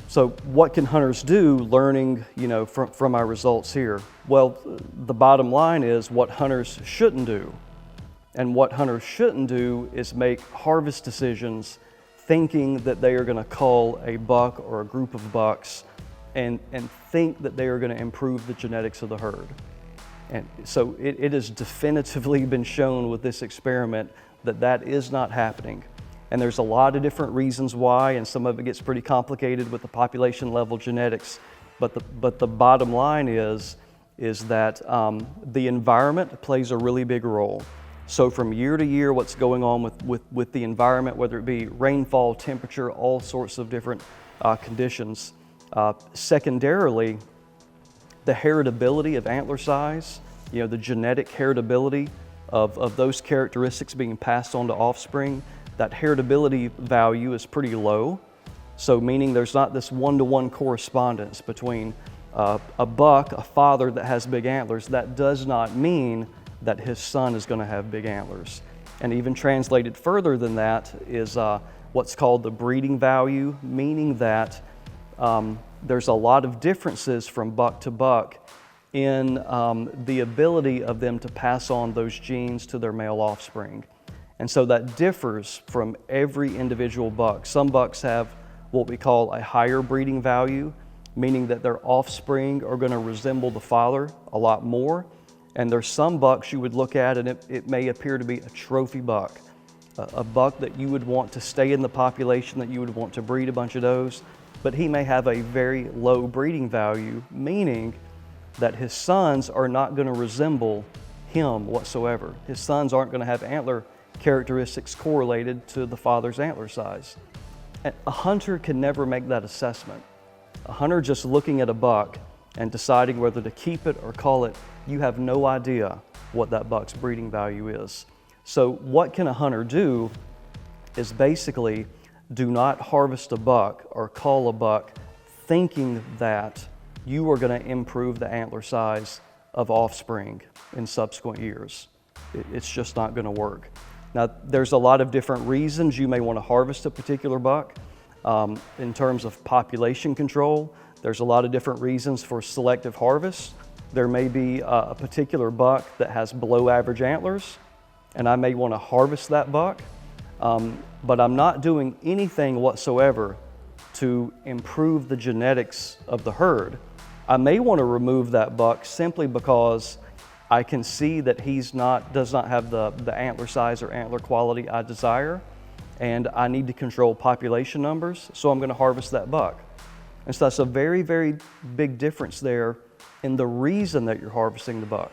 So what can hunters do learning, from our results here? Well, the bottom line is what hunters shouldn't do. And what hunters shouldn't do is make harvest decisions thinking that they are going to cull a buck or a group of bucks and think that they are going to improve the genetics of the herd. And so it has definitively been shown with this experiment that that is not happening. And there's a lot of different reasons why, and some of it gets pretty complicated with the population level genetics. But the bottom line is that the environment plays a really big role. So from year to year, what's going on with the environment, whether it be rainfall, temperature, all sorts of different conditions. Secondarily, the heritability of antler size, the genetic heritability of those characteristics being passed on to offspring, that heritability value is pretty low. So meaning there's not this one-to-one correspondence between a buck, a father that has big antlers. That does not mean that his son is going to have big antlers. And even translated further than that is what's called the breeding value, meaning that there's a lot of differences from buck to buck in the ability of them to pass on those genes to their male offspring. And so that differs from every individual buck. Some bucks have what we call a higher breeding value, meaning that their offspring are going to resemble the father a lot more. And there's some bucks you would look at and it may appear to be a trophy buck, a buck that you would want to stay in the population, that you would want to breed a bunch of those, but he may have a very low breeding value, meaning that his sons are not going to resemble him whatsoever. His sons aren't going to have antler characteristics correlated to the father's antler size. And a hunter can never make that assessment. A hunter just looking at a buck and deciding whether to keep it or cull it, you have no idea what that buck's breeding value is. So what can a hunter do is basically do not harvest a buck or cull a buck thinking that you are going to improve the antler size of offspring in subsequent years. It's just not going to work. Now, there's a lot of different reasons you may want to harvest a particular buck. In terms of population control, there's a lot of different reasons for selective harvest. There may be a particular buck that has below average antlers, and I may want to harvest that buck, but I'm not doing anything whatsoever to improve the genetics of the herd. I may want to remove that buck simply because I can see that does not have the antler size or antler quality I desire, and I need to control population numbers, so I'm going to harvest that buck. And so that's a very, very big difference there in the reason that you're harvesting the buck.